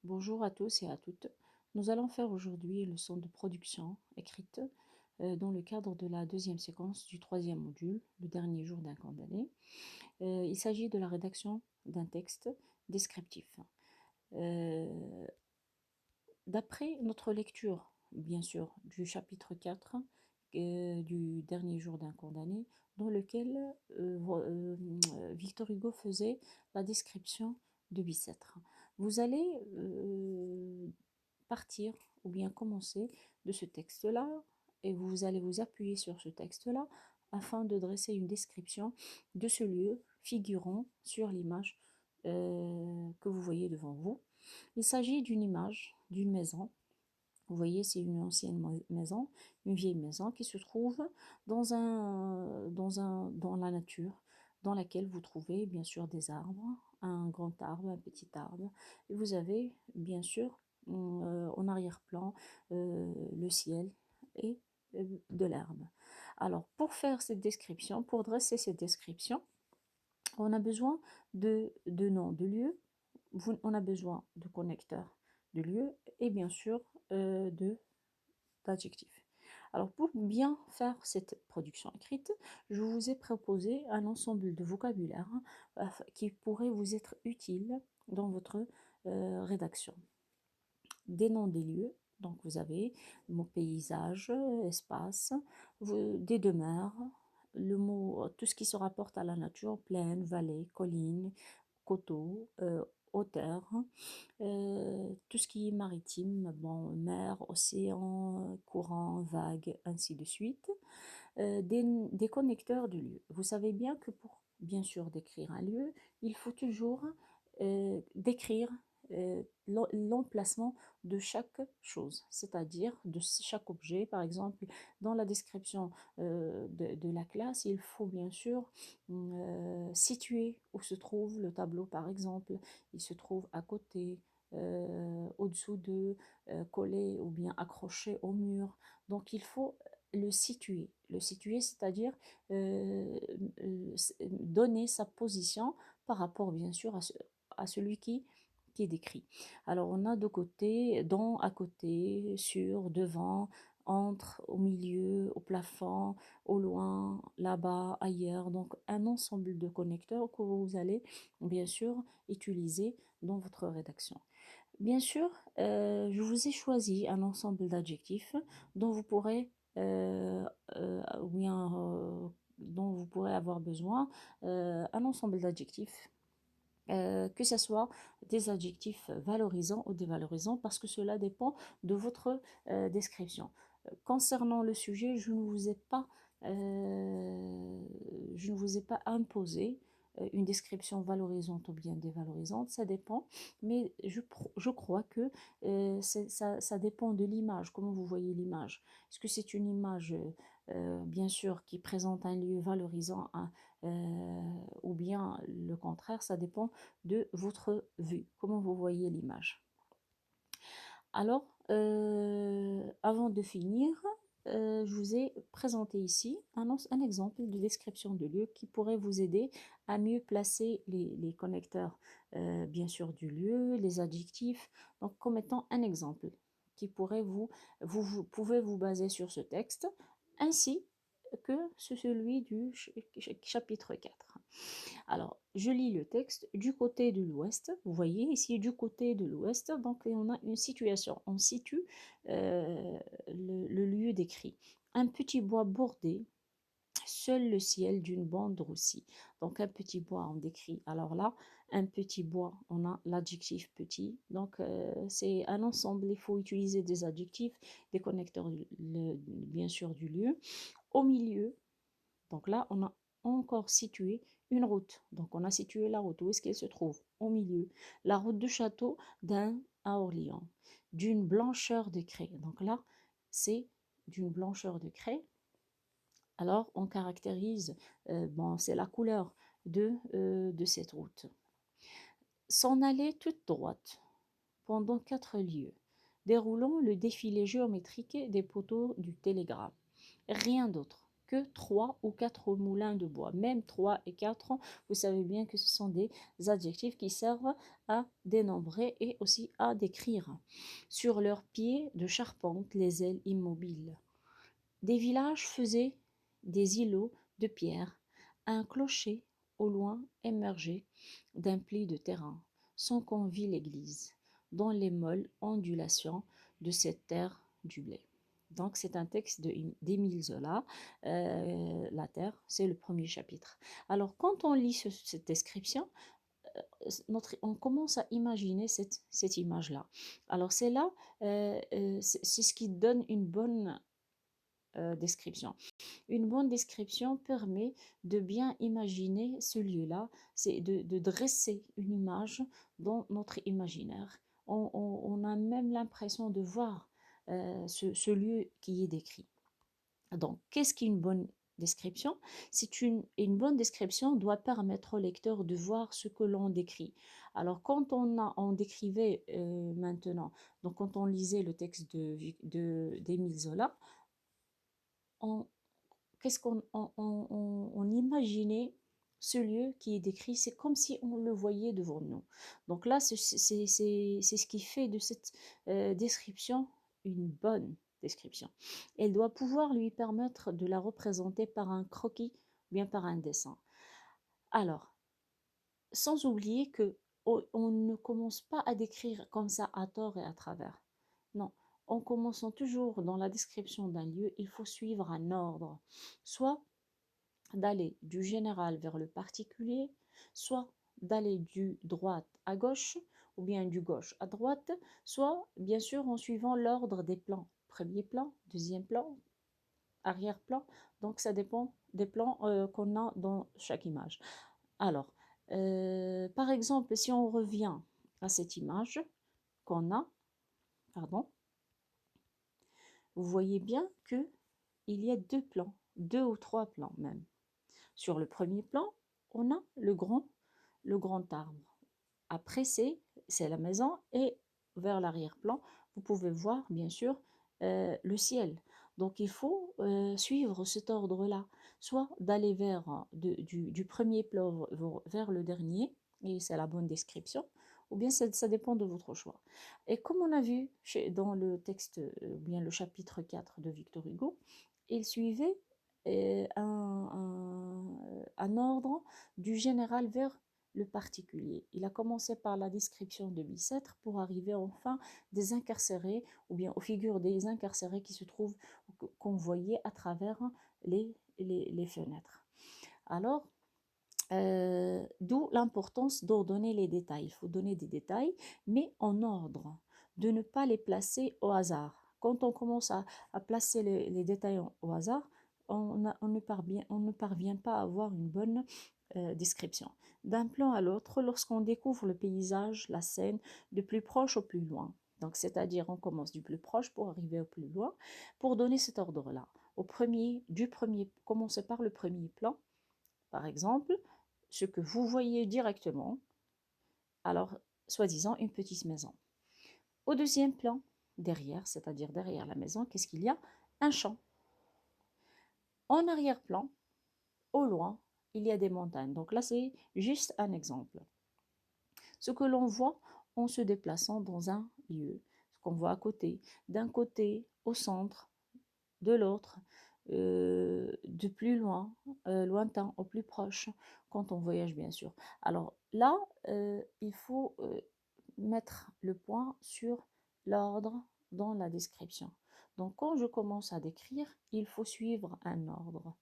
Bonjour à tous et à toutes. Nous allons faire aujourd'hui une leçon de production écrite dans le cadre de la deuxième séquence du troisième module, le dernier jour d'un cours d'année. Il s'agit de la rédaction d'un texte descriptif. Euh, D'après notre lecture, bien sûr, du chapitre 4 du dernier jour d'un cours d'année, dans lequel Victor Hugo faisait la description de Bicêtre. Vous allez partir ou bien commencer de ce texte-là et vous allez vous appuyer sur ce texte-là afin de dresser une description de ce lieu figurant sur l'image que vous voyez devant vous. Il s'agit d'une image d'une maison. Vous voyez, c'est une ancienne maison, une vieille maison qui se trouve dans la nature, dans laquelle vous trouvez bien sûr des arbres, un grand arbre, un petit arbre. Et vous avez bien sûr en arrière-plan le ciel et de l'herbe. Alors, pour faire cette description, pour dresser cette description, on a besoin de noms de lieux, on a besoin de connecteurs de lieux et bien sûr de d'adjectifs. Alors pour bien faire cette production écrite, je vous ai proposé un ensemble de vocabulaire qui pourrait vous être utile dans votre rédaction. Des noms des lieux, donc vous avez le mot paysage, espace, des demeures, le mot, tout ce qui se rapporte à la nature, plaine, vallée, colline, coteau, hauteur, tout ce qui est maritime, bon, mer, océan, courant, vague, ainsi de suite. Des connecteurs de lieux. Vous savez bien que pour bien sûr décrire un lieu, il faut toujours décrire l'emplacement de chaque chose, c'est-à-dire de chaque objet. Par exemple, dans la description de la classe, il faut bien sûr situer où se trouve le tableau, par exemple. Il se trouve à côté, au-dessous de, collé ou bien accroché au mur. Donc il faut le situer. Le situer, c'est-à-dire donner sa position par rapport, bien sûr, à celui qui est décrit. Alors, on a de côté, dans, à côté, sur, devant, entre, au milieu, au plafond, au loin, là-bas, ailleurs. Donc, un ensemble de connecteurs que vous allez, bien sûr, utiliser dans votre rédaction. Bien sûr, je vous ai choisi un ensemble d'adjectifs dont vous pourrez ou bien dont vous pourrez avoir besoin, un ensemble d'adjectifs, que ce soit des adjectifs valorisants ou dévalorisants, parce que cela dépend de votre description. Concernant le sujet, je ne vous ai pas imposé une description valorisante ou bien dévalorisante, ça dépend, mais je crois que ça dépend de l'image, comment vous voyez l'image. Est-ce que c'est une image, bien sûr, qui présente un lieu valorisant, ou bien le contraire, ça dépend de votre vue, comment vous voyez l'image. Alors, avant de finir, je vous ai présenté ici un exemple de description de lieu qui pourrait vous aider à mieux placer les connecteurs, bien sûr, du lieu, les adjectifs, donc comme étant un exemple qui pourrait vous pouvez vous baser sur ce texte, ainsi que celui du chapitre 4. Alors, je lis le texte du côté de l'ouest. Vous voyez ici du côté de l'ouest, donc on a une situation. On situe le lieu décrit. Un petit bois bordé, seul le ciel d'une bande roussie. Donc un petit bois, on décrit. Alors là, un petit bois, on a l'adjectif petit. Donc c'est un ensemble. Il faut utiliser des adjectifs, des connecteurs, bien sûr, du lieu. Au milieu, donc là, on a encore situé une route. Donc on a situé la route. Où est-ce qu'elle se trouve? Au milieu. La route du château d'Ain à Orléans. D'une blancheur de craie. Donc là, c'est d'une blancheur de craie. Alors on caractérise, bon, c'est la couleur de cette route. S'en aller toute droite pendant 4 lieues, déroulant le défilé géométrique des poteaux du télégramme. Rien d'autre que 3 ou 4 moulins de bois. Même 3 et 4, vous savez bien que ce sont des adjectifs qui servent à dénombrer et aussi à décrire. Sur leurs pieds de charpente, les ailes immobiles. Des villages faisaient des îlots de pierre. Un clocher, au loin, émergeait d'un pli de terrain, sans qu'on vît l'église, dans les molles ondulations de cette terre du blé. Donc, c'est un texte d'Émile Zola. La terre, c'est le premier chapitre. Alors, quand on lit cette description, on commence à imaginer cette image-là. Alors, c'est là, c'est ce qui donne une bonne description. Une bonne description permet de bien imaginer ce lieu-là, c'est de dresser une image dans notre imaginaire. On a même l'impression de voir ce lieu qui est décrit. Donc, qu'est-ce qu'une bonne description? Une bonne description doit permettre au lecteur de voir ce que l'on décrit. Alors, quand on décrivait maintenant, donc quand on lisait le texte d'Émile Zola, on, qu'est-ce on imaginait ce lieu qui est décrit, c'est comme si on le voyait devant nous. Donc là, c'est ce qui fait de cette description une bonne description. Elle doit pouvoir lui permettre de la représenter par un croquis, bien par un dessin. Alors, sans oublier que on ne commence pas à décrire comme ça à tort et à travers. Non, en commençant toujours dans la description d'un lieu, il faut suivre un ordre, soit d'aller du général vers le particulier, soit d'aller du droite à gauche, ou bien du gauche à droite, soit bien sûr en suivant l'ordre des plans. Premier plan, deuxième plan, arrière-plan. Donc ça dépend des plans qu'on a dans chaque image. Alors, par exemple, si on revient à cette image qu'on a, pardon, vous voyez bien que il y a deux plans, deux ou trois plans même. Sur le premier plan, on a le grand arbre. Après, c'est la maison et vers l'arrière-plan, vous pouvez voir bien sûr le ciel. Donc il faut suivre cet ordre-là, soit d'aller du premier plan vers le dernier, et c'est la bonne description, ou bien ça dépend de votre choix. Et comme on a vu dans le texte, bien le chapitre 4 de Victor Hugo, il suivait un ordre du général vers le particulier. Il a commencé par la description de Bicêtre pour arriver enfin des incarcérés ou bien aux figures des incarcérés qui se trouvent, qu'on voyait à travers les fenêtres. Alors, d'où l'importance d'ordonner les détails. Il faut donner des détails, mais en ordre, de ne pas les placer au hasard. Quand on commence à placer les détails au hasard, on ne parvient pas à avoir une bonne description. D'un plan à l'autre, lorsqu'on découvre le paysage, la scène, de plus proche au plus loin. Donc, c'est-à-dire, on commence du plus proche pour arriver au plus loin, pour donner cet ordre-là. Commencez par le premier plan, par exemple, ce que vous voyez directement, alors, soi-disant, une petite maison. Au deuxième plan, derrière, c'est-à-dire derrière la maison, qu'est-ce qu'il y a? Un champ. En arrière-plan, au loin, il y a des montagnes. Donc là, c'est juste un exemple. Ce que l'on voit en se déplaçant dans un lieu, ce qu'on voit à côté, d'un côté au centre, de l'autre, de plus loin, lointain au plus proche, quand on voyage bien sûr. Alors là, il faut mettre le point sur l'ordre dans la description. Donc quand je commence à décrire, il faut suivre un ordre.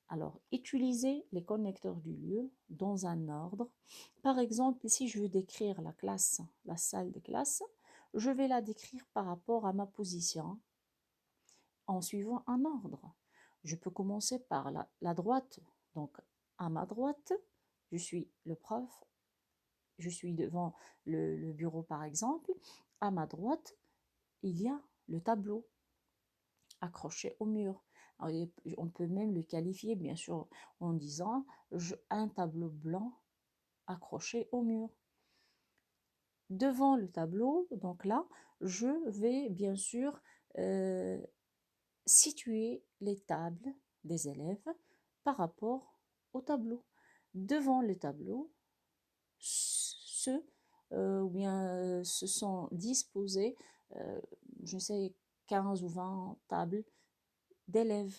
Alors, utilisez les connecteurs du lieu dans un ordre. Par exemple, si je veux décrire la classe, la salle de classe, je vais la décrire par rapport à ma position en suivant un ordre. Je peux commencer par la droite. Donc, à ma droite, je suis le prof, je suis devant le bureau par exemple. À ma droite, il y a le tableau accroché au mur. Alors, on peut même le qualifier, bien sûr, en disant un tableau blanc accroché au mur. Devant le tableau, donc là, je vais bien sûr situer les tables des élèves par rapport au tableau. Devant le tableau, ou bien se sont disposés, euh, je sais, 15 ou 20 tables d'élèves,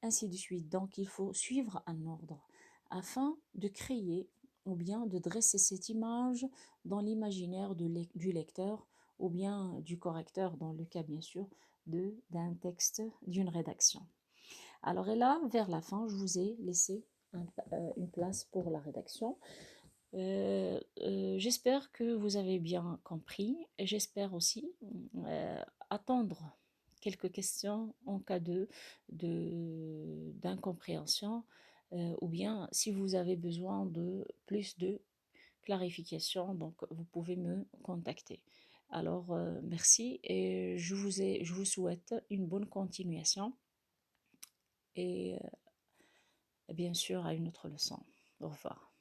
ainsi de suite. Donc, il faut suivre un ordre afin de créer ou bien de dresser cette image dans l'imaginaire du lecteur ou bien du correcteur, dans le cas bien sûr d'un texte, d'une rédaction. Alors, et là, vers la fin, je vous ai laissé une place pour la rédaction. J'espère que vous avez bien compris et j'espère aussi attendre quelques questions en cas d'incompréhension ou bien si vous avez besoin de plus de clarification, donc vous pouvez me contacter. Alors, merci et je vous souhaite une bonne continuation et bien sûr à une autre leçon. Au revoir.